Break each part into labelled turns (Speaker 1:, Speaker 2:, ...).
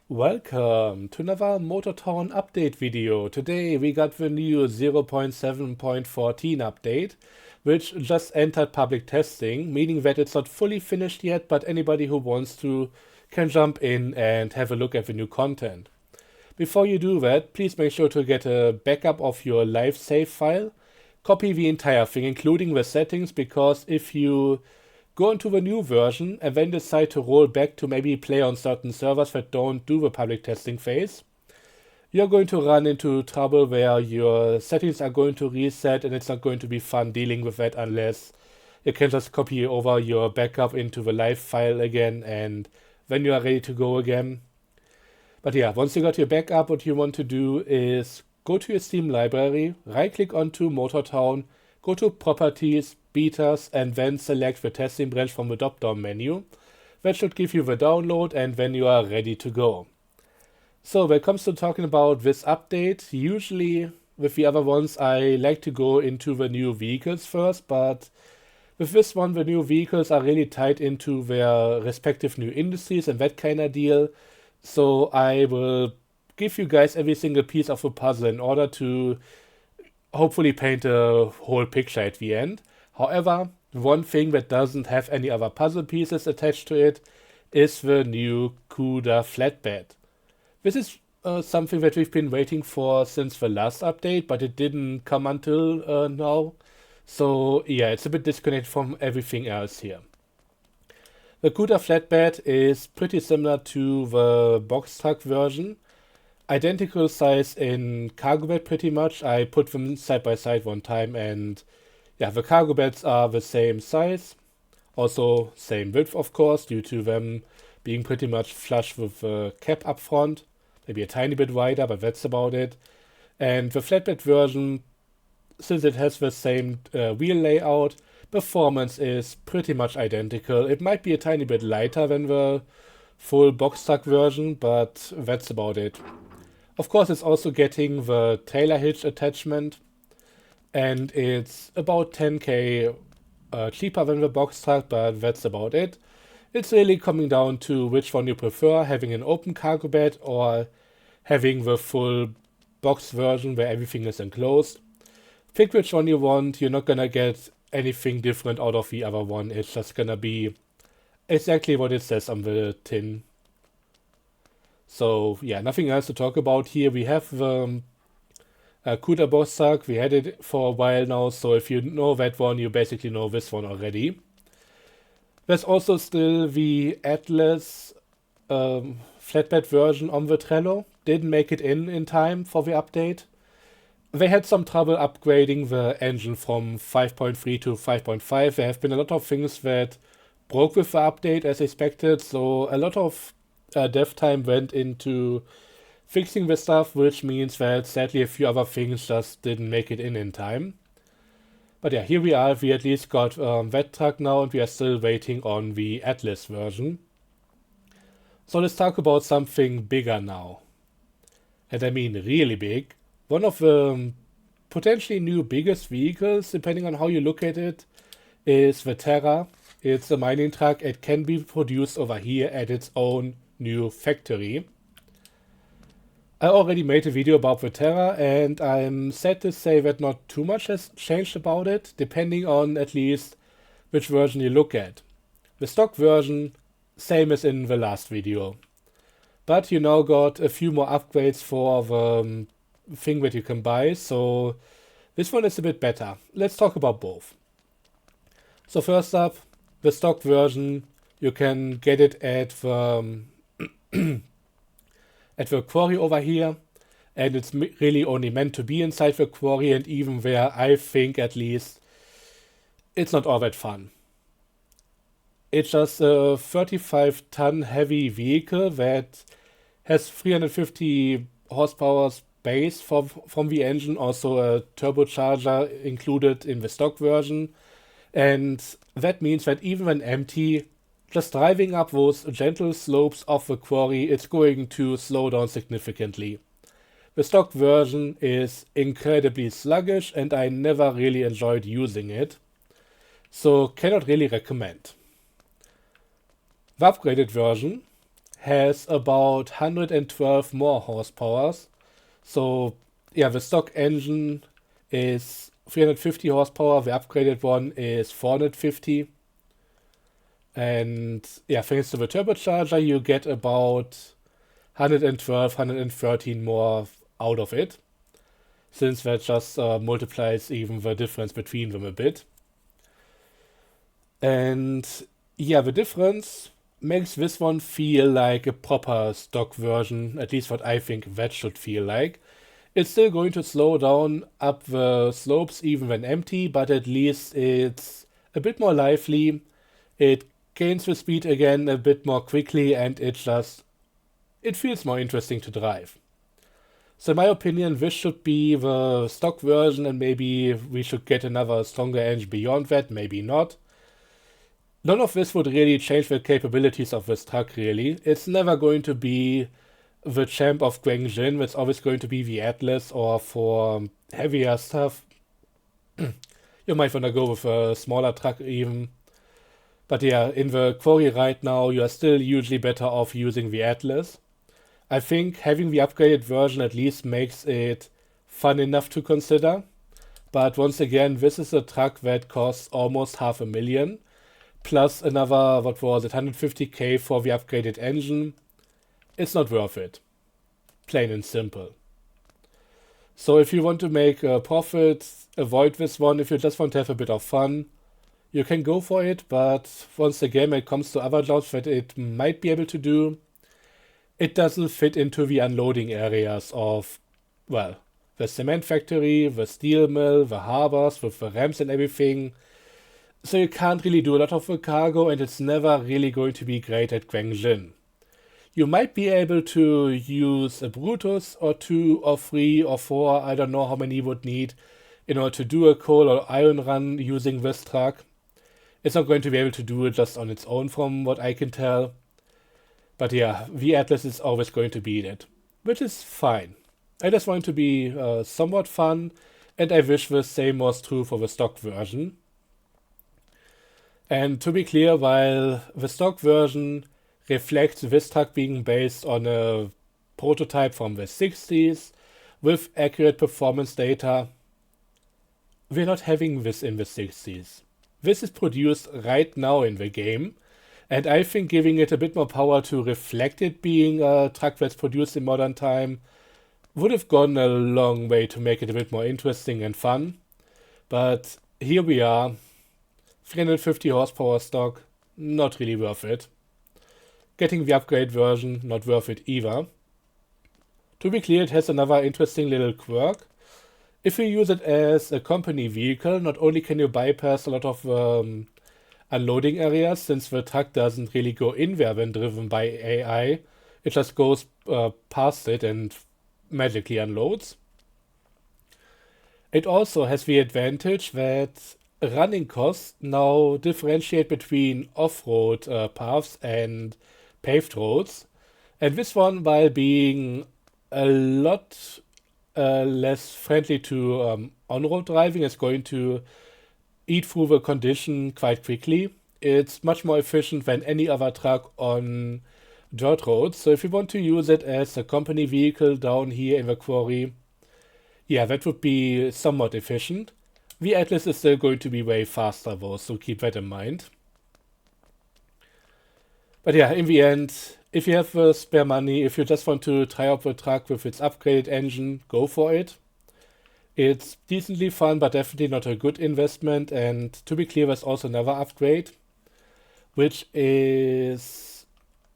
Speaker 1: Welcome to another MotorTown update video. Today we got the new 0.7.14 update, which just entered public testing, meaning that it's not fully finished yet, but anybody who wants to can jump in and have a look at the new content. Before you do that, please make sure to get a backup of your live save file. Copy the entire thing, including the settings, because if you go into the new version and then decide to roll back to maybe play on certain servers that don't do the public testing phase, you're going to run into trouble where your settings are going to reset and it's not going to be fun dealing with that unless you can just copy over your backup into the live file again and then you are ready to go again. But yeah, once you got your backup, what you want to do is go to your Steam library, right click onto MotorTown, go to Properties, Betas, and then select the testing branch from the drop-down menu. That should give you the download and then you are ready to go. So when it comes to talking about this update, usually with the other ones I like to go into the new vehicles first, but with this one the new vehicles are really tied into their respective new industries and that kind of deal. So I will give you guys every single piece of the puzzle in order to hopefully paint a whole picture at the end. However, one thing that doesn't have any other puzzle pieces attached to it is the new CUDA flatbed. This is something that we've been waiting for since the last update, but it didn't come until now. So yeah, it's a bit disconnected from everything else here. The CUDA flatbed is pretty similar to the box truck version. Identical size in cargo bed pretty much. I put them side by side one time and yeah, the cargo beds are the same size. Also same width of course, due to them being pretty much flush with the cap up front. Maybe a tiny bit wider, but that's about it. And the flatbed version, since it has the same wheel layout, performance is pretty much identical. It might be a tiny bit lighter than the full box truck version, but that's about it. Of course, it's also getting the trailer hitch attachment, and it's about 10k cheaper than the box truck, but that's about it. It's really coming down to which one you prefer, having an open cargo bed or having the full box version where everything is enclosed. Pick which one you want. You're not gonna get anything different out of the other one. It's just gonna be exactly what it says on the tin. So yeah, nothing else to talk about here. We have the CUDA box truck. We had it for a while now, so if you know that one, you basically know this one already. There's also still the Atlas flatbed version on the Trello. Didn't make it in time for the update. They had some trouble upgrading the engine from 5.3 to 5.5. There have been a lot of things that broke with the update as expected, so a lot of dev time went into fixing the stuff, which means that sadly a few other things just didn't make it in time. But yeah, here we are. We at least got that truck now, and we are still waiting on the Atlas version. So let's talk about something bigger now. And I mean really big. One of the potentially new biggest vehicles, depending on how you look at it, is the Terra. It's a mining truck. It can be produced over here at its own new factory. I already made a video about the Terra and I'm sad to say that not too much has changed about it, depending on at least which version you look at. The stock version, same as in the last video. But you now got a few more upgrades for the thing that you can buy, so this one is a bit better. Let's talk about both. So first up, the stock version, you can get it at the at the quarry over here, and it's really only meant to be inside the quarry, and even there I think at least it's not all that fun. It's just a 35-ton heavy vehicle that has 350 horsepower base from the engine, also a turbocharger included in the stock version, and that means that even when empty, just driving up those gentle slopes of the quarry, it's going to slow down significantly. The stock version is incredibly sluggish and I never really enjoyed using it, so cannot really recommend. The upgraded version has about 112 more horsepower. So yeah, the stock engine is 350 horsepower, the upgraded one is 450. And yeah, thanks to the turbocharger, you get about 112, 113 more out of it, since that just multiplies even the difference between them a bit. And yeah, the difference makes this one feel like a proper stock version, at least what I think that should feel like. It's still going to slow down up the slopes even when empty, but at least it's a bit more lively. It gains the speed again a bit more quickly, and it feels more interesting to drive. So in my opinion, this should be the stock version, and maybe we should get another stronger engine beyond that, maybe not. None of this would really change the capabilities of this truck, really. It's never going to be the champ of Guangjin. It's always going to be the Atlas, or for heavier stuff, you might want to go with a smaller truck even. But yeah, in the quarry right now, you are still usually better off using the Atlas. I think having the upgraded version at least makes it fun enough to consider. But once again, this is a truck that costs almost $500,000, plus another, what was it, 150k for the upgraded engine. It's not worth it. Plain and simple. So if you want to make a profit, avoid this one. If you just want to have a bit of fun, you can go for it. But once again, when it comes to other jobs that it might be able to do, it doesn't fit into the unloading areas of, well, the cement factory, the steel mill, the harbors with the ramps and everything. So you can't really do a lot of the cargo, and it's never really going to be great at Guangjin. You might be able to use a Brutus or 2 or 3 or 4, I don't know how many you would need, in order to do a coal or iron run using this truck. It's not going to be able to do it just on its own from what I can tell. But yeah, the Atlas is always going to beat it, which is fine. I just want it to be somewhat fun, and I wish the same was true for the stock version. And to be clear, while the stock version reflects this truck being based on a prototype from the 60s with accurate performance data, we're not having this in the 60s. This is produced right now in the game, and I think giving it a bit more power to reflect it being a truck that's produced in modern time would have gone a long way to make it a bit more interesting and fun. But here we are, 350 horsepower stock, not really worth it. Getting the upgrade version, not worth it either. To be clear, it has another interesting little quirk. If you use it as a company vehicle, not only can you bypass a lot of unloading areas, since the truck doesn't really go in there when driven by AI, it just goes past it and magically unloads. It also has the advantage that running costs now differentiate between off-road paths and paved roads. And this one, while being a lot less friendly to on-road driving, is going to eat through the condition quite quickly. It's much more efficient than any other truck on dirt roads. So if you want to use it as a company vehicle down here in the quarry, yeah, that would be somewhat efficient. The Atlas is still going to be way faster though, so keep that in mind. But yeah, in the end, if you have spare money, if you just want to try out the truck with its upgraded engine, go for it. It's decently fun, but definitely not a good investment. And to be clear, there's also another upgrade, which is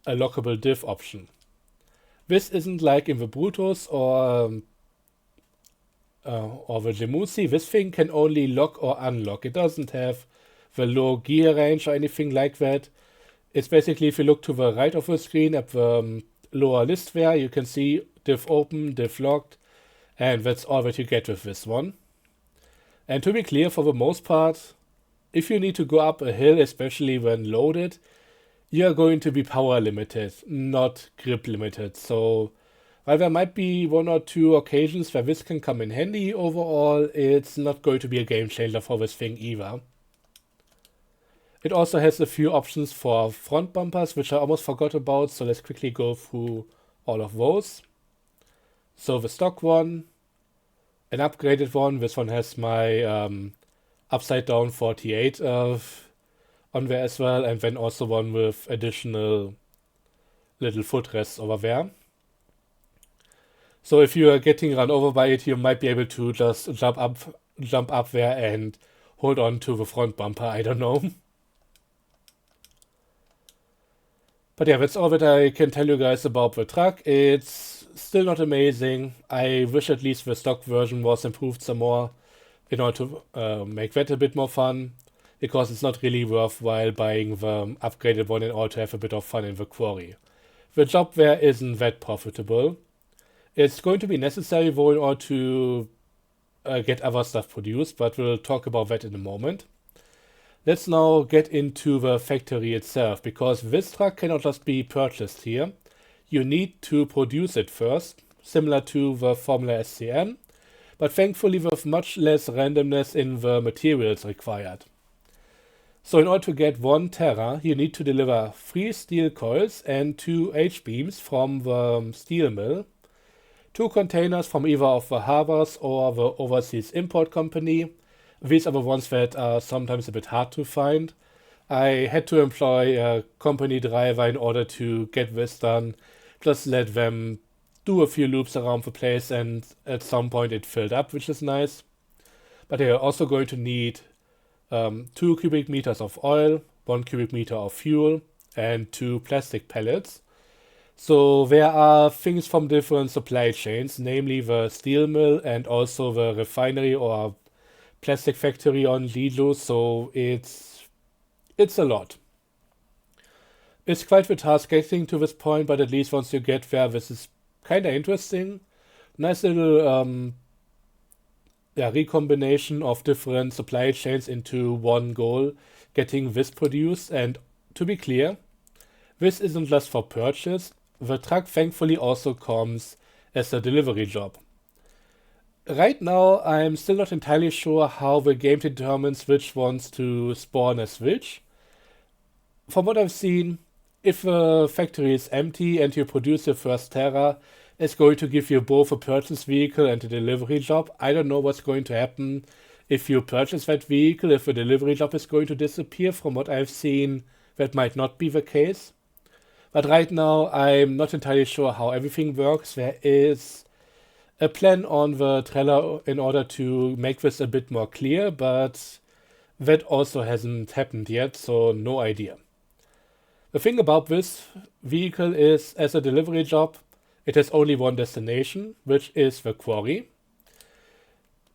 Speaker 1: a lockable diff option. This isn't like in the Brutus or the Gemusi. This thing can only lock or unlock. It doesn't have the low gear range or anything like that. It's basically, if you look to the right of the screen at the lower list there, you can see diff open, diff locked, and that's all that you get with this one. And to be clear, for the most part, if you need to go up a hill, especially when loaded, you're going to be power limited, not grip limited. So while there might be 1 or 2 occasions where this can come in handy, overall it's not going to be a game changer for this thing either. It also has a few options for front bumpers, which I almost forgot about, so let's quickly go through all of those. So the stock one, an upgraded one. This one has my upside down 48 on there as well, and then also one with additional little footrests over there. So if you are getting run over by it, you might be able to just jump up there and hold on to the front bumper. I don't know. But yeah, that's all that I can tell you guys about the truck. It's still not amazing. I wish at least the stock version was improved some more in order to make that a bit more fun, because it's not really worthwhile buying the upgraded one in order to have a bit of fun in the quarry. The job there isn't that profitable. It's going to be necessary though in order to get other stuff produced, but we'll talk about that in a moment. Let's now get into the factory itself, because this truck cannot just be purchased here. You need to produce it first, similar to the Formula SCM, but thankfully with much less randomness in the materials required. So in order to get 1 Terra, you need to deliver 3 steel coils and 2 H-beams from the steel mill, 2 containers from either of the harbors or the overseas import company. These are the ones that are sometimes a bit hard to find. I had to employ a company driver in order to get this done. Just let them do a few loops around the place, and at some point it filled up, which is nice. But you're also going to need 2 cubic meters of oil, 1 cubic meter of fuel, and 2 plastic pellets. So there are things from different supply chains, namely the steel mill and also the refinery or plastic factory on Lido, so it's a lot. It's quite the task getting to this point, but at least once you get there, this is kind of interesting. Nice little recombination of different supply chains into one goal, getting this produced. And to be clear, this isn't just for purchase. The truck thankfully also comes as a delivery job. Right now, I'm still not entirely sure how the game determines which ones to spawn as which. From what I've seen, if the factory is empty and you produce your first Terra, it's going to give you both a purchase vehicle and a delivery job. I don't know what's going to happen if you purchase that vehicle, if the delivery job is going to disappear. From what I've seen, that might not be the case. But right now, I'm not entirely sure how everything works. There is a plan on the trailer in order to make this a bit more clear, but that also hasn't happened yet, so no idea. The thing about this vehicle is, as a delivery job, it has only one destination, which is the quarry.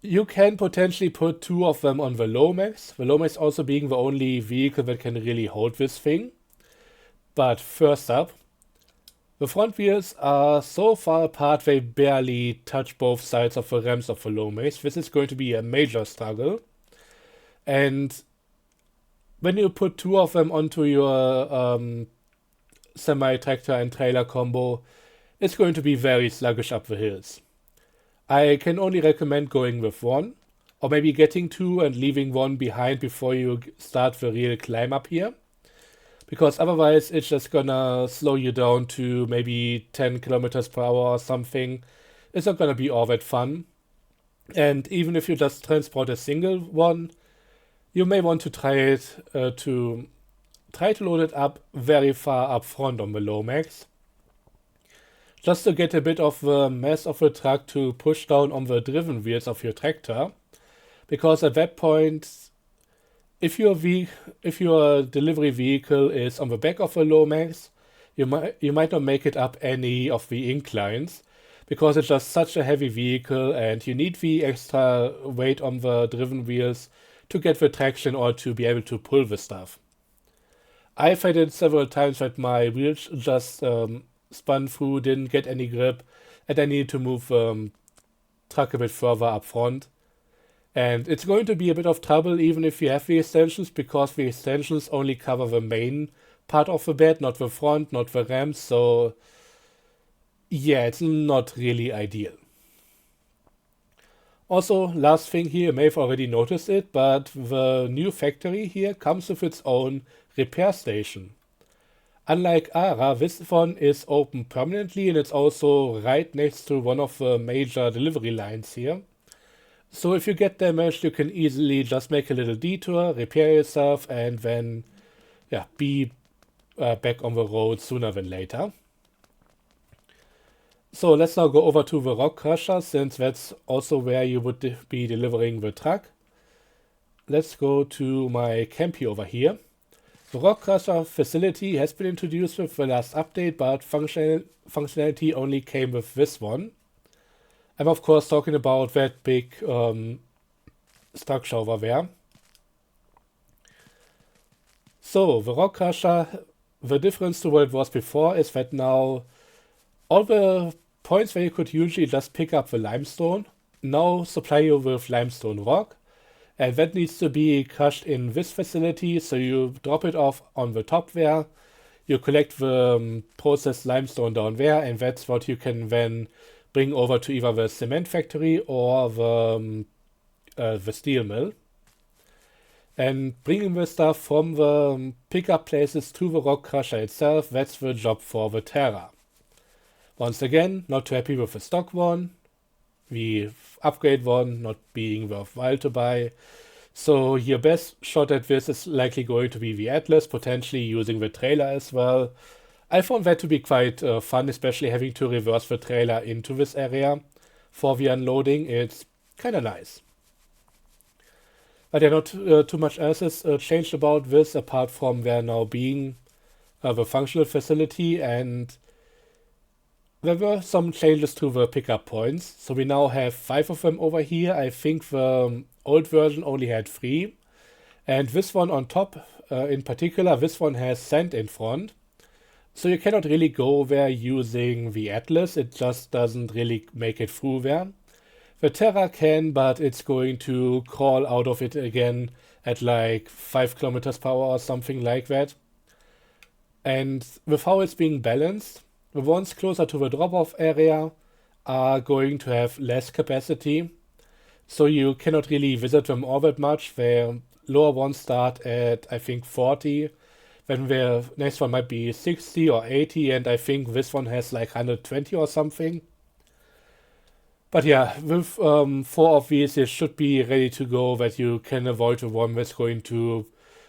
Speaker 1: You can potentially put 2 of them on the Lomax, the Lomax also being the only vehicle that can really hold this thing. But first up, the front wheels are so far apart they barely touch both sides of the rams of the Lomax. This is going to be a major struggle. And when you put 2 of them onto your semi-tractor and trailer combo, it's going to be very sluggish up the hills. I can only recommend going with 1, or maybe getting 2 and leaving 1 behind before you start the real climb up here. Because otherwise it's just gonna slow you down to maybe 10 kilometers per hour or something. It's not gonna be all that fun. And even if you just transport a single one, you may want to try to load it up very far up front on the Lomax, just to get a bit of the mass of the truck to push down on the driven wheels of your tractor. Because at that point, if your delivery vehicle is on the back of a Lomax, you might not make it up any of the inclines, because it's just such a heavy vehicle and you need the extra weight on the driven wheels to get the traction or to be able to pull the stuff. I've had it several times that my wheels just spun through, didn't get any grip, and I needed to move the truck a bit further up front. And it's going to be a bit of trouble even if you have the extensions, because the extensions only cover the main part of the bed, not the front, not the ramps. So yeah, it's not really ideal. Also, last thing here, you may have already noticed it, but the new factory here comes with its own repair station. Unlike ARA, this one is open permanently and it's also right next to one of the major delivery lines here. So if you get damaged, you can easily just make a little detour, repair yourself, and then be back on the road sooner than later. So let's now go over to the rock crusher, since that's also where you would be delivering the truck. Let's go to my camp here over here. The rock crusher facility has been introduced with the last update, but functionality only came with this one. I'm of course talking about that big structure over there. So the rock crusher, the difference to what it was before is that now all the points where you could usually just pick up the limestone now supply you with limestone rock, and that needs to be crushed in this facility. So you drop it off on the top there, you collect the processed limestone down there, and that's what you can then bring over to either the cement factory or the steel mill. And bringing the stuff from the pickup places to the rock crusher itself, that's the job for the Terra. Once again, not too happy with the stock one. The upgrade one not being worthwhile to buy. So your best shot at this is likely going to be the Atlas, potentially using the trailer as well. I found that to be quite fun, especially having to reverse the trailer into this area for the unloading. It's kind of nice. But yeah, not too much else is changed about this, apart from there now being the functional facility, and there were some changes to the pickup points. So we now have 5 of them over here. I think the old version only had 3. And this one on top, in particular, this one has sand in front. So you cannot really go there using the Atlas. It just doesn't really make it through there. The Terra can, but it's going to crawl out of it again at like 5 kilometers per hour or something like that. And with how it's being balanced, the ones closer to the drop-off area are going to have less capacity. So you cannot really visit them all that much. The lower ones start at, I think, 40. Then the next one might be 60 or 80. And I think this one has like 120 or something. But yeah, with 4 of these, it should be ready to go, that you can avoid the one that's going to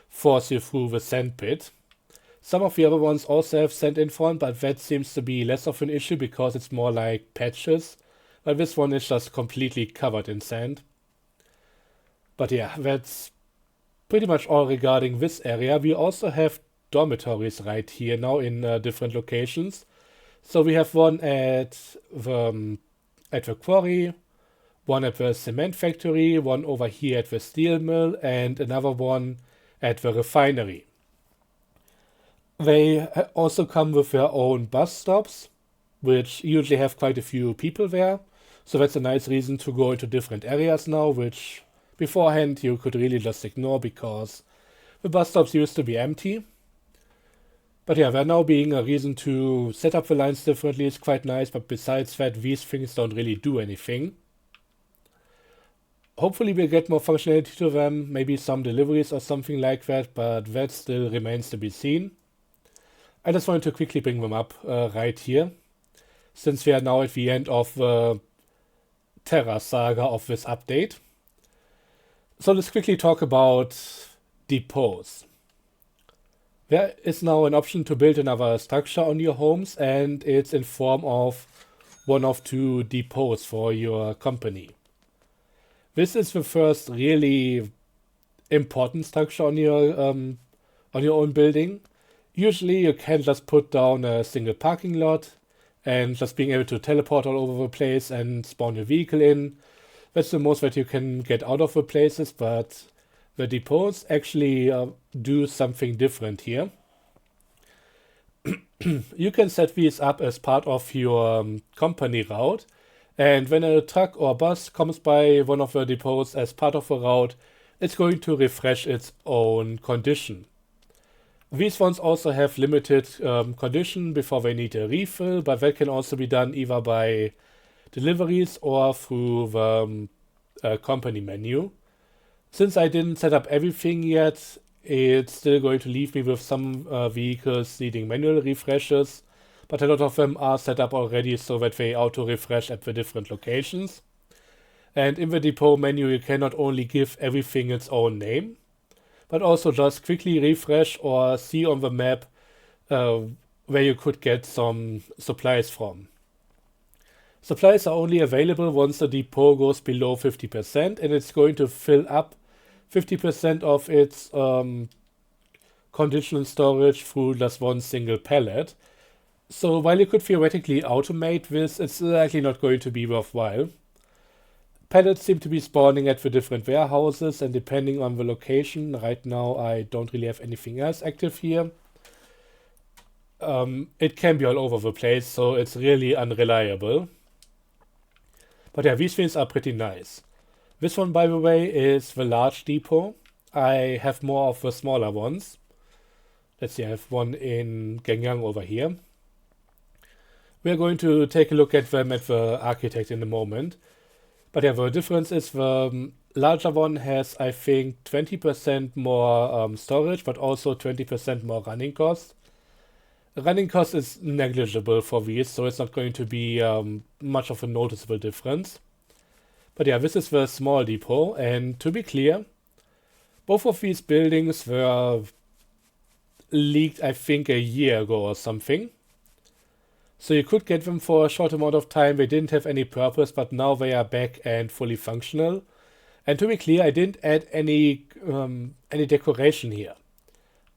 Speaker 1: force you through the sand pit. Some of the other ones also have sand in front, but that seems to be less of an issue because it's more like patches. But this one is just completely covered in sand. But yeah, that's pretty much all regarding this area. We also have dormitories right here now in different locations. So we have one at the quarry, one at the cement factory, one over here at the steel mill, and another one at the refinery. They also come with their own bus stops, which usually have quite a few people there. So that's a nice reason to go into different areas now, which beforehand you could really just ignore because the bus stops used to be empty. But yeah, they're now being a reason to set up the lines differently. It's quite nice, but besides that, these things don't really do anything. Hopefully we'll get more functionality to them, maybe some deliveries or something like that, but that still remains to be seen. I just wanted to quickly bring them up right here, since we are now at the end of the Terra saga of this update. So let's quickly talk about depots. There is now an option to build another structure on your homes, and it's in form of one of 2 depots for your company. This is the first really important structure on your own building. Usually you can just put down a single parking lot and just being able to teleport all over the place and spawn your vehicle in. That's the most that you can get out of the places, but the depots actually do something different here. You can set these up as part of your company route, and when a truck or bus comes by one of the depots as part of a route, it's going to refresh its own condition. These ones also have limited condition before they need a refill, but that can also be done either by deliveries or through the company menu. Since I didn't set up everything yet, it's still going to leave me with some vehicles needing manual refreshes, but a lot of them are set up already so that they auto-refresh at the different locations. And in the depot menu, you can not only give everything its own name, but also just quickly refresh or see on the map where you could get some supplies from. Supplies are only available once the depot goes below 50%, and it's going to fill up 50% of its conditional storage through just one single pallet. So while you could theoretically automate this, it's likely not going to be worthwhile. Pallets seem to be spawning at the different warehouses, and depending on the location, right now I don't really have anything else active here. It can be all over the place, so it's really unreliable. But yeah, these things are pretty nice. This one, by the way, is the large depot. I have more of the smaller ones. Let's see, I have one in Gangyang over here. We're going to take a look at them at the architect in a moment. But yeah, the difference is the larger one has, I think, 20% more storage, but also 20% more running cost. Running cost is negligible for these, so it's not going to be much of a noticeable difference. But yeah, this is the small depot, and to be clear, both of these buildings were leaked, I think, a year ago or something. So you could get them for a short amount of time. They didn't have any purpose, but now they are back and fully functional. And to be clear, I didn't add any decoration here.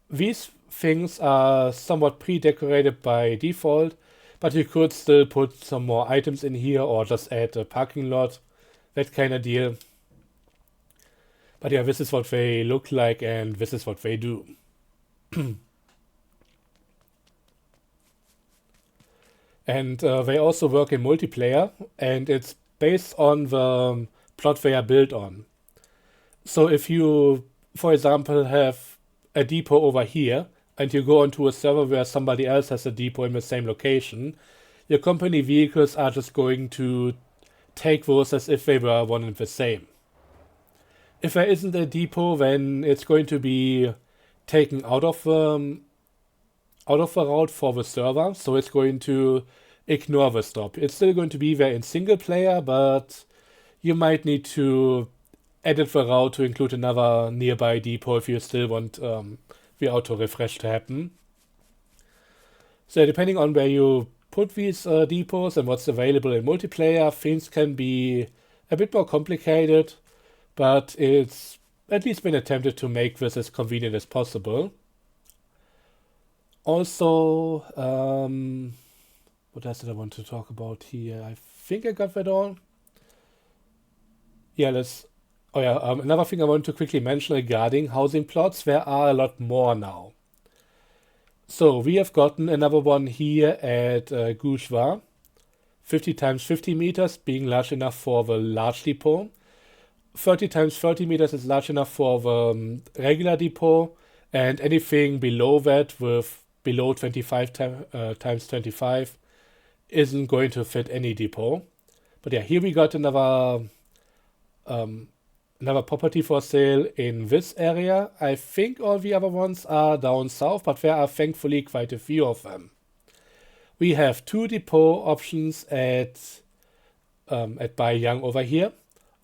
Speaker 1: These things are somewhat pre-decorated by default, but you could still put some more items in here or just add a parking lot, that kind of deal. But yeah, this is what they look like and this is what they do. And they also work in multiplayer, and it's based on the plot they are built on. So if you, for example, have a depot over here, and you go onto a server where somebody else has a depot in the same location, your company vehicles are just going to take those as if they were one and the same. If there isn't a depot, then it's going to be taken out of the route for the server, so it's going to ignore the stop. It's still going to be there in single player, but you might need to edit the route to include another nearby depot if you still want the auto refresh to happen. So depending on where you put these depots and what's available in multiplayer, things can be a bit more complicated, but it's at least been attempted to make this as convenient as possible. Also, what else did I want to talk about here? I think I got that all. Yeah, another thing I want to quickly mention regarding housing plots, there are a lot more now. So we have gotten another one here at Gouchois, 50 times 50 meters being large enough for the large depot. 30 times 30 meters is large enough for the regular depot, and anything below that with below 25 times 25 isn't going to fit any depot. But yeah, here we got another property for sale in this area. I think all the other ones are down south, but there are thankfully quite a few of them. We have 2 depot options at Baiyang over here.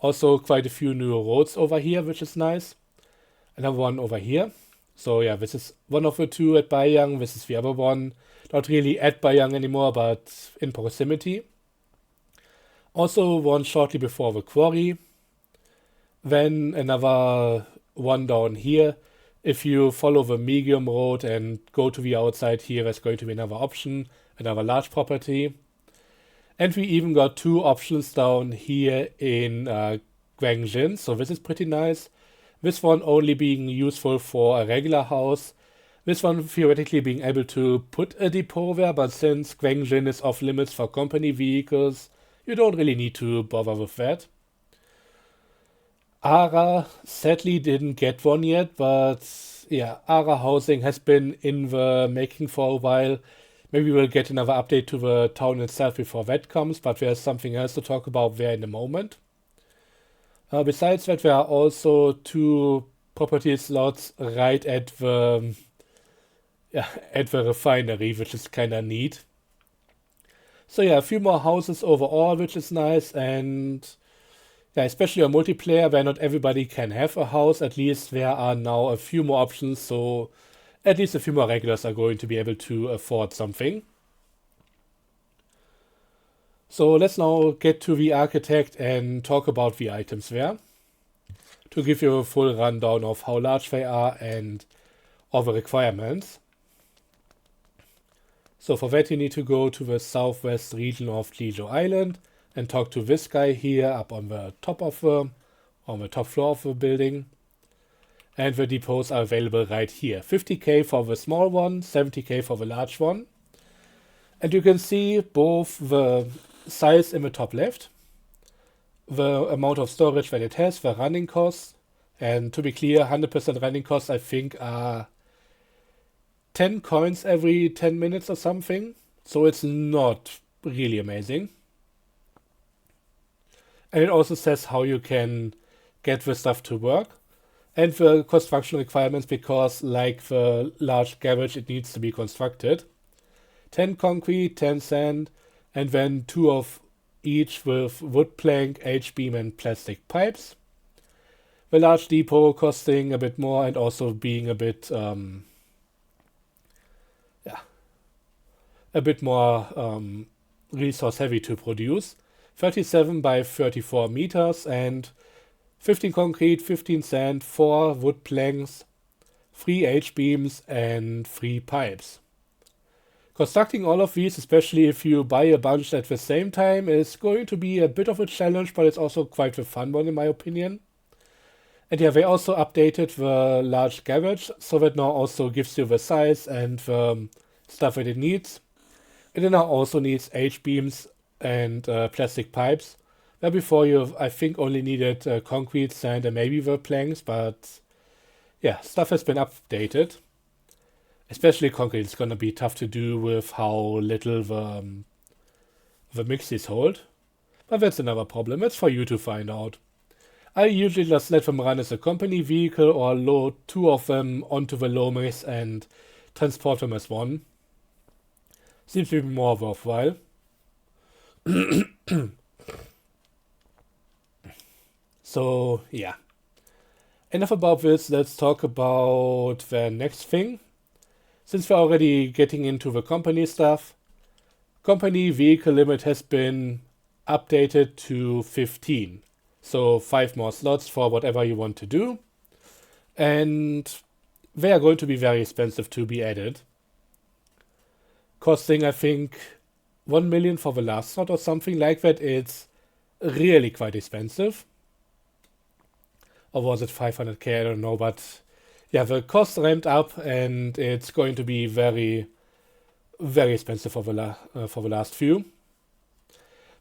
Speaker 1: Also quite a few new roads over here, which is nice. Another one over here. So yeah, this is one of the 2 at Baiyang. This is the other one. Not really at Baiyang anymore, but in proximity. Also one shortly before the quarry. Then another one down here. If you follow the medium road and go to the outside here, there's going to be another option, another large property. And we even got 2 options down here in Guangjin, so this is pretty nice. This one only being useful for a regular house. This one theoretically being able to put a depot there, but since Guangjin is off limits for company vehicles, you don't really need to bother with that. Ara sadly didn't get one yet, but yeah, Ara housing has been in the making for a while. Maybe we'll get another update to the town itself before that comes, but there's something else to talk about there in a moment. Besides that, there are also two property slots right at the at the refinery, which is kind of neat. So yeah, a few more houses overall, which is nice, and yeah, especially on multiplayer, where not everybody can have a house. At least there are now a few more options, so at least a few more regulars are going to be able to afford something. So let's now get to the architect and talk about the items there, to give you a full rundown of how large they are and all the requirements. So for that you need to go to the southwest region of Lijo Island and talk to this guy here up on the top floor of the building. And the depots are available right here. 50k for the small one, 70k for the large one. And you can see both the size in the top left, the amount of storage that it has, the running costs, and to be clear, 100% running costs I think are 10 coins every 10 minutes or something, so it's not really amazing. And it also says how you can get the stuff to work and the construction requirements, because like the large garage it needs to be constructed. 10 concrete, 10 sand, and then 2 of each with wood plank, H-beam and plastic pipes. The large depot costing a bit more and also being a bit more resource heavy to produce. 37 by 34 meters and 15 concrete, 15 sand, 4 wood planks, 3 H-beams and 3 pipes. Constructing all of these, especially if you buy a bunch at the same time, is going to be a bit of a challenge, but it's also quite a fun one in my opinion. And yeah, they also updated the large garage, so that now also gives you the size and the stuff that it needs. And it now also needs H-beams and plastic pipes, where before you, I think, only needed concrete, sand, and maybe the planks, but yeah, stuff has been updated. Especially concrete is gonna be tough to do with how little the mixies hold. But that's another problem, it's for you to find out. I usually just let them run as a company vehicle or load 2 of them onto the Lomis and transport them as one. Seems to be more worthwhile. So yeah. Enough about this, let's talk about the next thing. Since we're already getting into the company stuff, company vehicle limit has been updated to 15. So 5 more slots for whatever you want to do. And they are going to be very expensive to be added. Costing, I think, 1 million for the last slot or something like that. It's really quite expensive. Or was it 500k? I don't know, but yeah, the cost ramped up and it's going to be very, very expensive for the last few.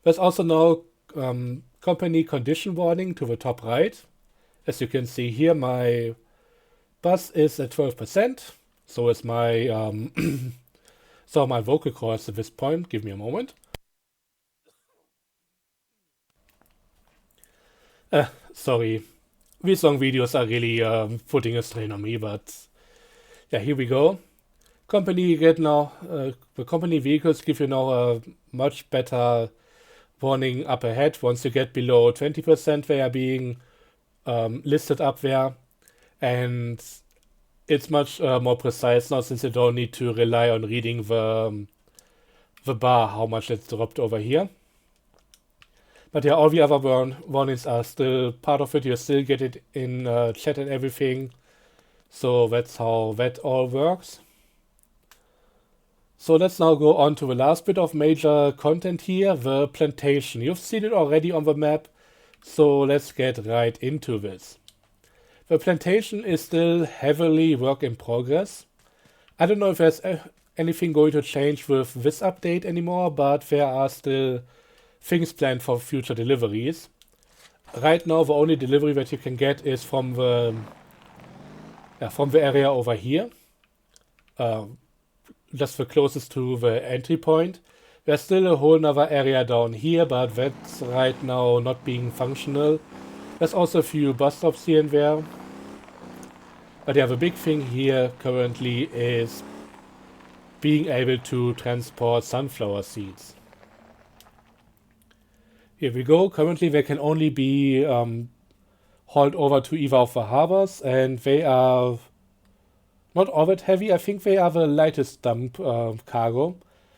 Speaker 1: There's also now company condition warning to the top right. As you can see here, my bus is at 12%. So is my my vocal cords at this point. Give me a moment. Sorry. These long videos are really putting a strain on me, but yeah, here we go. The company vehicles give you now a much better warning up ahead. Once you get below 20%, they are being listed up there, and it's much more precise now, since you don't need to rely on reading the bar, how much it's dropped over here. But yeah, all the other warnings are still part of it. You still get it in chat and everything. So that's how that all works. So let's now go on to the last bit of major content here, the Plantation. You've seen it already on the map, so let's get right into this. The Plantation is still heavily work in progress. I don't know if there's anything going to change with this update anymore, but there are still things planned for future deliveries. Right now, the only delivery that you can get is from the area over here, just the closest to the entry point. There's still a whole nother area down here, but that's right now not being functional. There's also a few bus stops here and there. But yeah, the big thing here currently is being able to transport sunflower seeds. Here we go. Currently they can only be hauled over to either of the harbors, and they are not all that heavy. I think they are the lightest dump cargo.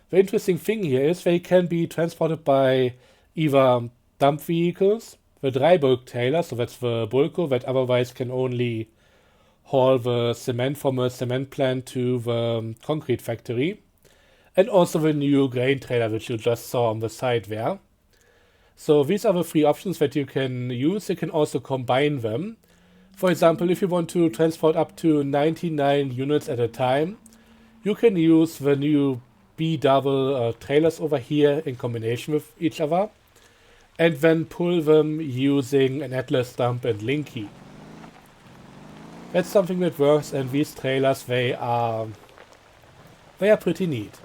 Speaker 1: The interesting thing here is they can be transported by either dump vehicles, the dry bulk trailer, so that's the bulko that otherwise can only haul the cement from a cement plant to the concrete factory, and also the new grain trailer which you just saw on the side there. So these are the three options that you can use. You can also combine them. For example, if you want to transport up to 99 units at a time, you can use the new B-double trailers over here in combination with each other, and then pull them using an Atlas dump and link key. That's something that works, and these trailers, they are pretty neat.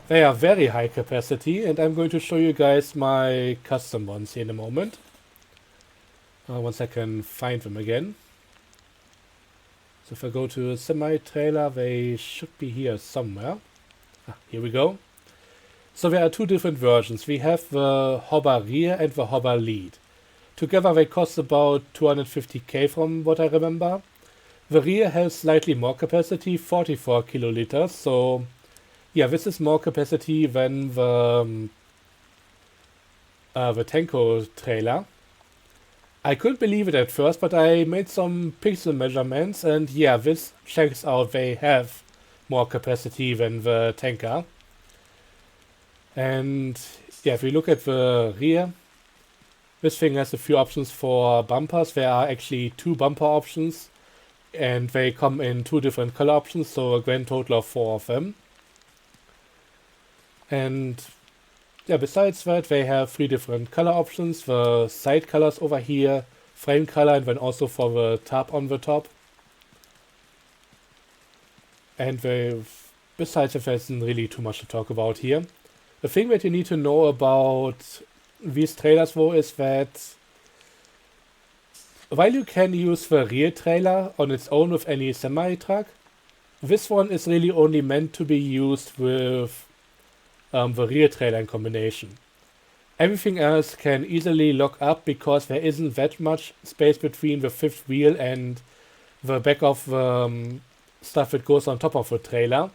Speaker 1: They are very high capacity, and I'm going to show you guys my custom ones here in a moment. Once I can find them again. So if I go to a semi-trailer, they should be here somewhere. Here we go. So there are two different versions. We have the hopper rear and the hopper lead. Together they cost about 250k from what I remember. The rear has slightly more capacity, 44 kiloliters, so yeah, this is more capacity than the Tenko trailer. I couldn't believe it at first, but I made some pixel measurements, and yeah, this checks out. They have more capacity than the tanker. And yeah, if we look at the rear, this thing has a few options for bumpers. There are actually two bumper options, and they come in two different color options, so a grand total of 4 of them. And yeah, besides that, they have 3 different color options. The side colors over here, frame color, and then also for the tarp on the top. And besides that, there isn't really too much to talk about here. The thing that you need to know about these trailers though is that while you can use the rear trailer on its own with any semi-truck, this one is really only meant to be used with the rear trailer in combination. Everything else can easily lock up because there isn't that much space between the fifth wheel and the back of stuff that goes on top of the trailer.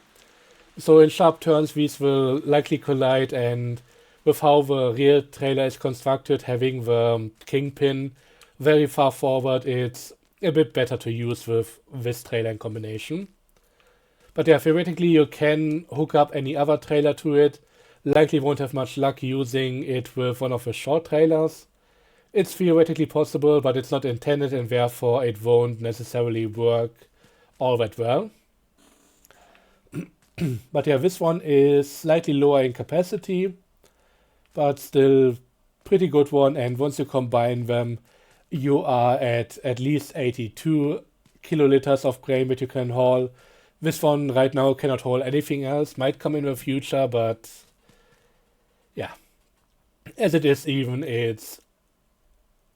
Speaker 1: So in sharp turns these will likely collide, and with how the rear trailer is constructed, having the kingpin very far forward, it's a bit better to use with this trailer in combination. But yeah, theoretically you can hook up any other trailer to it. Likely won't have much luck using it with one of the short trailers. It's theoretically possible, but it's not intended, and therefore it won't necessarily work all that well. But yeah, this one is slightly lower in capacity, but still pretty good one, and once you combine them, you are at least 82 kiloliters of grain that you can haul. This one right now cannot haul anything else, might come in the future, but yeah, as it is even, it's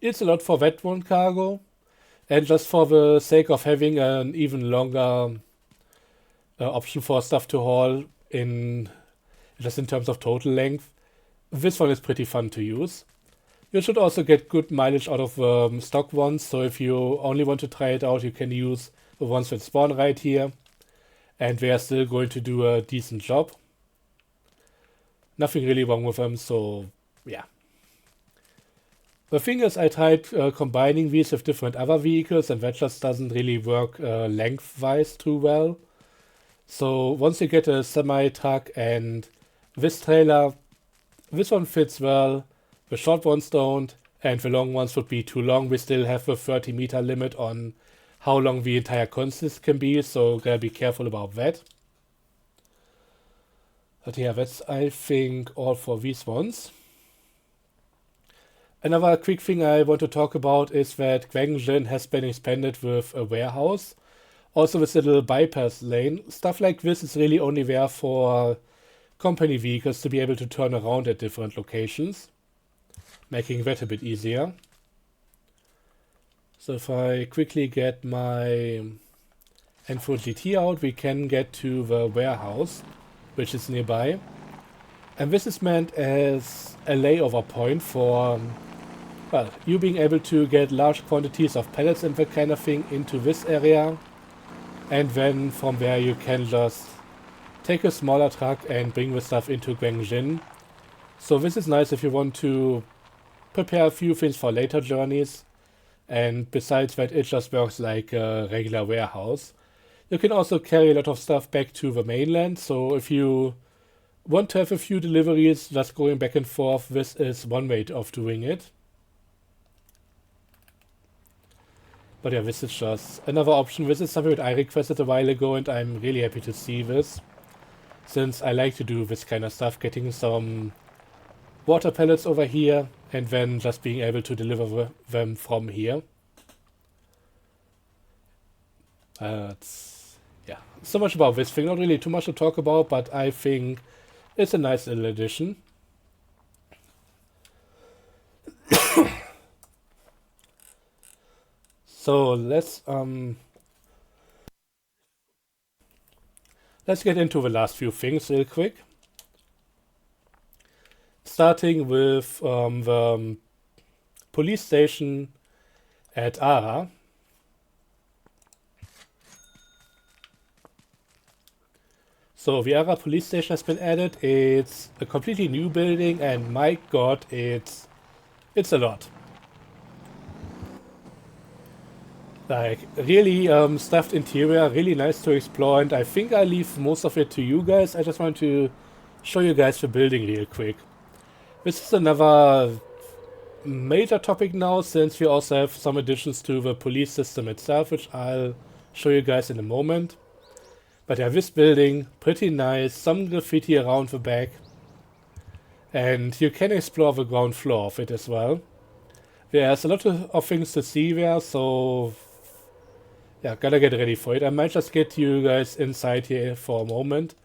Speaker 1: a lot for that one cargo, and just for the sake of having an even longer option for stuff to haul just in terms of total length, this one is pretty fun to use. You should also get good mileage out of stock ones, so if you only want to try it out, you can use the ones that spawn right here, and they are still going to do a decent job. Nothing really wrong with them, so yeah. The thing is, I tried combining these with different other vehicles, and that just doesn't really work lengthwise too well. So once you get a semi-truck and this trailer, this one fits well, the short ones don't, and the long ones would be too long. We still have a 30-meter limit on how long the entire consist can be, so gotta be careful about that. But yeah, that's, I think, all for these ones. Another quick thing I want to talk about is that Gwangjin has been expanded with a warehouse. Also this little bypass lane. Stuff like this is really only there for company vehicles to be able to turn around at different locations, making that a bit easier. So if I quickly get my N4 GT out, we can get to the warehouse, which is nearby. And this is meant as a layover point for, well, you being able to get large quantities of pallets and that kind of thing into this area. And then from there you can just take a smaller truck and bring the stuff into Guangjin. So this is nice if you want to prepare a few things for later journeys. And besides that, it just works like a regular warehouse. You can also carry a lot of stuff back to the mainland. So if you want to have a few deliveries just going back and forth, this is one way of doing it. But yeah, this is just another option. This is something that I requested a while ago, and I'm really happy to see this, since I like to do this kind of stuff, getting some water pellets over here and then just being able to deliver them from here. Yeah, so much about this thing. Not really too much to talk about, but I think it's a nice little addition. So let's get into the last few things real quick. Starting with the police station at Ara. So the Ara police station has been added. It's a completely new building, and my god, it's a lot. Like, really stuffed interior, really nice to explore, and I think I'll leave most of it to you guys. I just want to show you guys the building real quick. This is another major topic now, since we also have some additions to the police system itself, which I'll show you guys in a moment. But yeah, this building, pretty nice, some graffiti around the back, and you can explore the ground floor of it as well. There's a lot of things to see there, so yeah, gotta get ready for it. I might just get you guys inside here for a moment,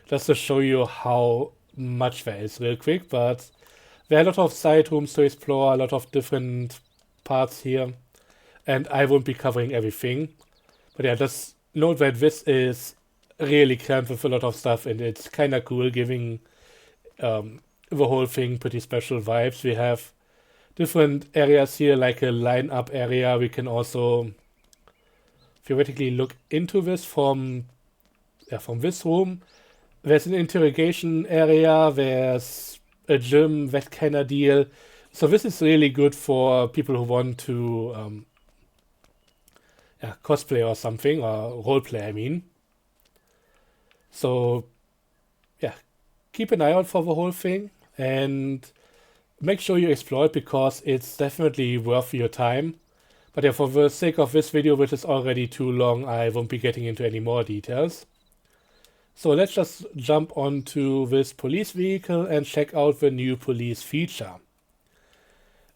Speaker 1: just to show you how much there is real quick, but there are a lot of side rooms to explore, a lot of different parts here, and I won't be covering everything. But yeah, just note that this is really crammed with a lot of stuff, and it's kind of cool, giving the whole thing pretty special vibes. We have different areas here, like a line-up area. We can also theoretically look into this from this room. There's an interrogation area, there's a gym, that kind of deal. So this is really good for people who want to cosplay or something, or roleplay, I mean. So yeah, keep an eye out for the whole thing and make sure you explore it, because it's definitely worth your time. But yeah, for the sake of this video, which is already too long, I won't be getting into any more details. So let's just jump onto this police vehicle and check out the new police feature.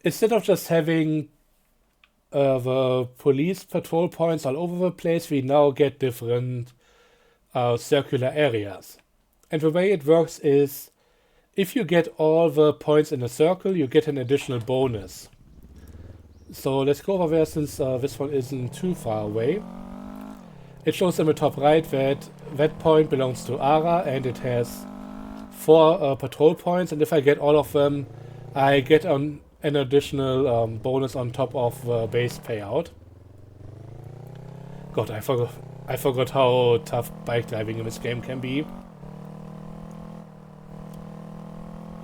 Speaker 1: Instead of just having the police patrol points all over the place, we now get different circular areas. And the way it works is, if you get all the points in a circle, you get an additional bonus. So let's go over there, since this one isn't too far away. It shows in the top right that that point belongs to Ara, and it has 4 patrol points, and if I get all of them, I get an additional bonus on top of the base payout. God, I forgot how tough bike driving in this game can be.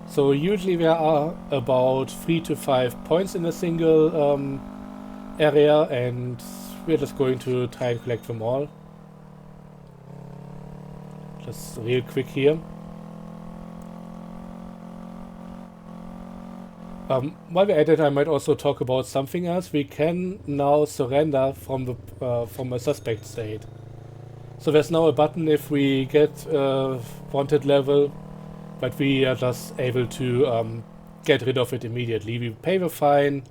Speaker 1: So usually there are about 3 to 5 points in a single area, and we're just going to try and collect them all. Just real quick here. While we're at it, I might also talk about something else. We can now surrender from a suspect state. So there's now a button if we get wanted level, but we are just able to get rid of it immediately. We pay the fine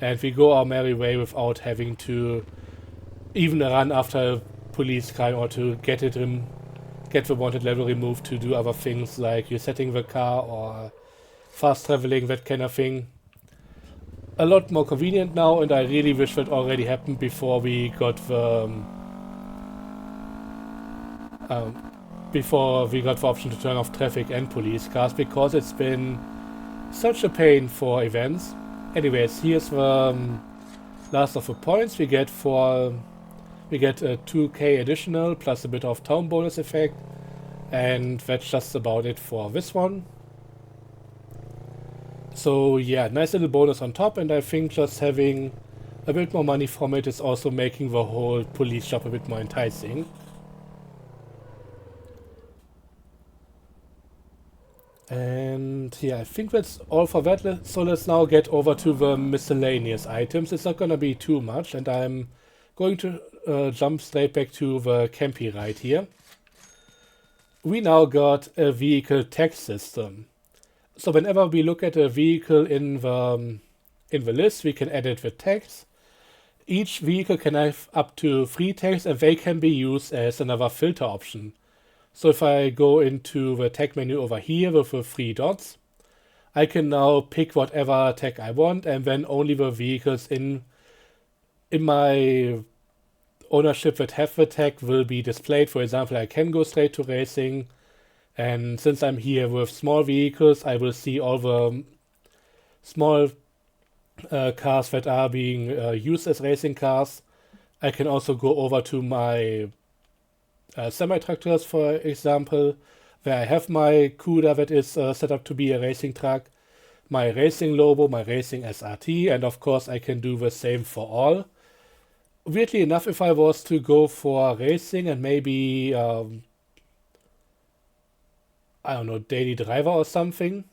Speaker 1: and we go our merry way without having to even run after a police car or to get the wanted level removed to do other things like resetting the car or fast traveling, that kind of thing. a lot more convenient now, and I really wish that already happened before we got the option to turn off traffic and police cars, because it's been such a pain for events. Anyways, here's the last of the points we get for we get a 2k additional plus a bit of town bonus effect, and that's just about it for this one. So yeah, nice little bonus on top, and I think just having a bit more money from it is also making the whole police job a bit more enticing. And yeah, I think that's all for that. So let's now get over to the miscellaneous items. It's not gonna be too much, and I'm going to jump straight back to the Campy ride here. We now got a vehicle tag system. So whenever we look at a vehicle in the list, we can edit the tags. Each vehicle can have up to 3 tags, and they can be used as another filter option. So if I go into the tag menu over here with the 3 dots, I can now pick whatever tag I want, and then only the vehicles in my ownership that have the tag will be displayed. For example, I can go straight to racing, and since I'm here with small vehicles, I will see all the small cars that are being used as racing cars. I can also go over to my semi-tractors, for example, where I have my CUDA that is set up to be a racing truck, my racing Lobo, my racing SRT, and of course I can do the same for all. Weirdly enough, if I was to go for racing and maybe I don't know, daily driver or something,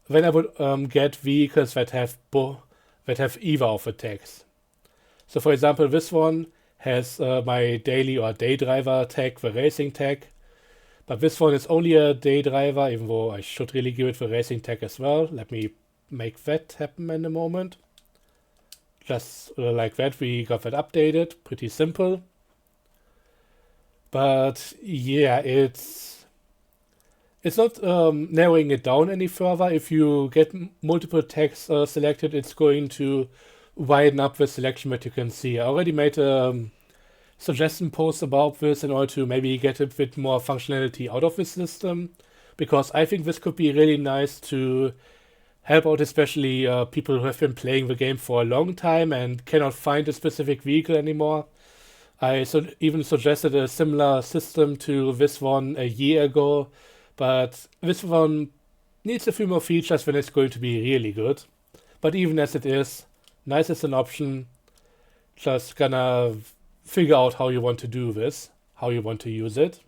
Speaker 1: then I would get vehicles that have either of the tags. So for example, this one has my daily or day driver tag, the racing tag, but this one is only a day driver, even though I should really give it the racing tag as well. Let me make that happen in a moment. Just like that, we got that updated. Pretty simple. But yeah, it's not narrowing it down any further. If you get multiple tags selected, it's going to widen up the selection that you can see. I already made a suggestion post about this in order to maybe get a bit more functionality out of the system, because I think this could be really nice to help out, especially people who have been playing the game for a long time and cannot find a specific vehicle anymore. I even suggested a similar system to this one a year ago, but this one needs a few more features when it's going to be really good. But even as it is, nice as an option. Just gonna figure out how you want to do this, how you want to use it.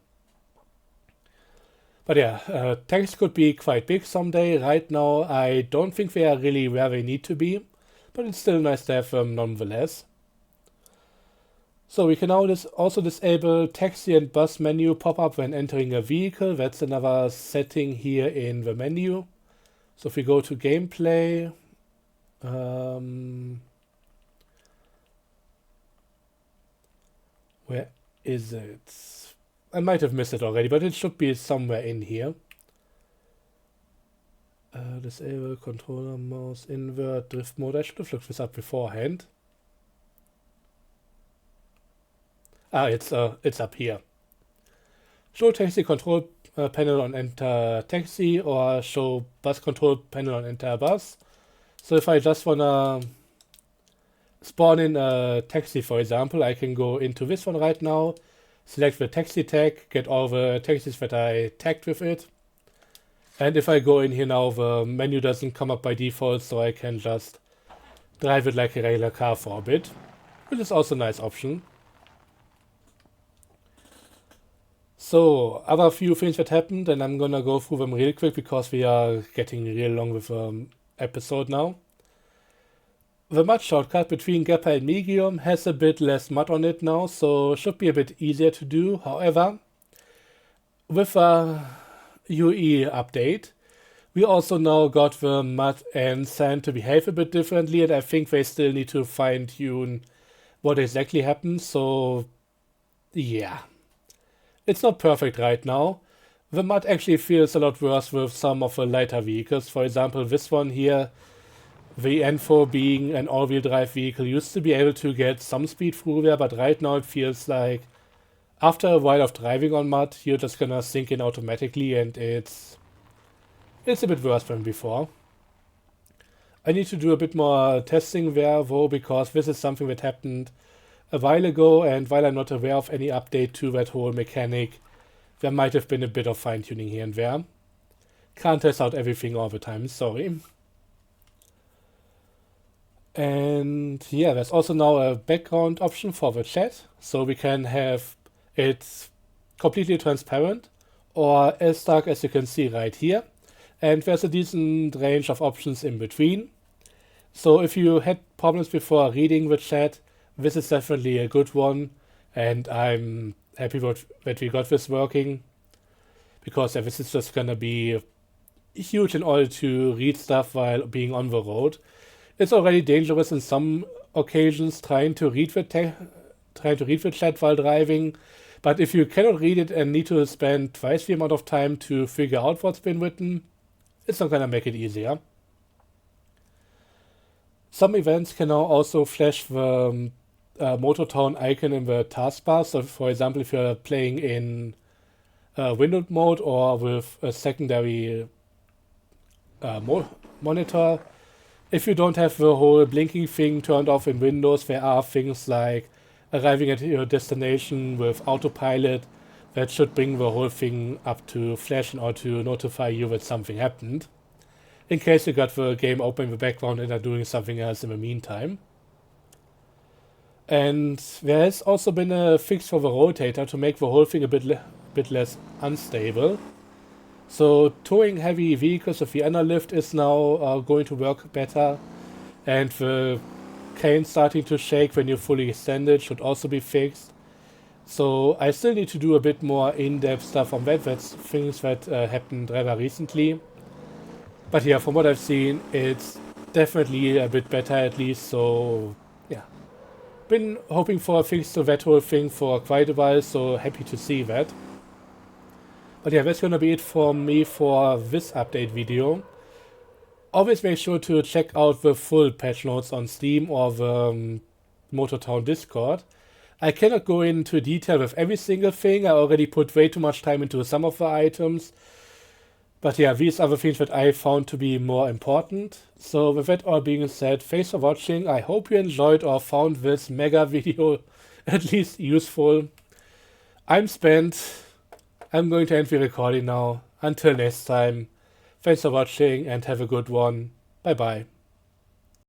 Speaker 1: But yeah, tags could be quite big someday. Right now, I don't think they are really where they need to be, but it's still nice to have them nonetheless. So we can now also disable taxi and bus menu pop-up when entering a vehicle. That's another setting here in the menu. So if we go to gameplay, where is it? I might have missed it already, but it should be somewhere in here. Disable controller, mouse, invert, drift mode. I should have looked this up beforehand. Ah, it's up here. Show taxi control panel on enter taxi, or show bus control panel on enter bus. So if I just wanna spawn in a taxi, for example, I can go into this one right now, select the taxi tag, get all the taxis that I tagged with it. And if I go in here now, the menu doesn't come up by default, so I can just drive it like a regular car for a bit, which is also a nice option. So, other few things that happened, and I'm gonna go through them real quick because we are getting real long with the episode now. The mud shortcut between Gappa and Medium has a bit less mud on it now, so should be a bit easier to do. However, with a UE update, we also now got the mud and sand to behave a bit differently, and I think they still need to fine-tune what exactly happens, so yeah. It's not perfect right now. The mud actually feels a lot worse with some of the lighter vehicles. For example, this one here The N4 being an all-wheel drive vehicle used to be able to get some speed through there, but right now it feels like after a while of driving on mud, you're just gonna sink in automatically, and it's a bit worse than before. I need to do a bit more testing there though, because this is something that happened a while ago, and while I'm not aware of any update to that whole mechanic, there might have been a bit of fine-tuning here and there. Can't test out everything all the time, sorry. And yeah, there's also now a background option for the chat, so we can have it completely transparent or as dark as you can see right here. And there's a decent range of options in between. So if you had problems before reading the chat, this is definitely a good one, and I'm happy that we got this working, because this is just gonna be huge in order to read stuff while being on the road. It's already dangerous in some occasions trying to read the chat while driving, but if you cannot read it and need to spend twice the amount of time to figure out what's been written, it's not gonna make it easier. Some events can now also flash the Motortown icon in the taskbar. So for example, if you're playing in windowed mode or with a secondary monitor, if you don't have the whole blinking thing turned off in Windows, there are things like arriving at your destination with autopilot that should bring the whole thing up to flash in order to notify you that something happened, in case you got the game open in the background and are doing something else in the meantime. And there has also been a fix for the rotator to make the whole thing a bit less unstable. So towing heavy vehicles with the underlift is now going to work better, and the crane starting to shake when you fully extend it should also be fixed. So I still need to do a bit more in-depth stuff on that. That's things that happened rather recently. But yeah, from what I've seen, it's definitely a bit better at least. So yeah, been hoping for a fix to that whole thing for quite a while, so happy to see that. But yeah, that's gonna be it for me for this update video. Always make sure to check out the full patch notes on Steam or the Motortown Discord. I cannot go into detail with every single thing. I already put way too much time into some of the items. But yeah, these are the things that I found to be more important. So with that all being said, thanks for watching. I hope you enjoyed or found this mega video at least useful. I'm spent. I'm going to end the recording now. Until next time, thanks for watching and have a good one. Bye bye.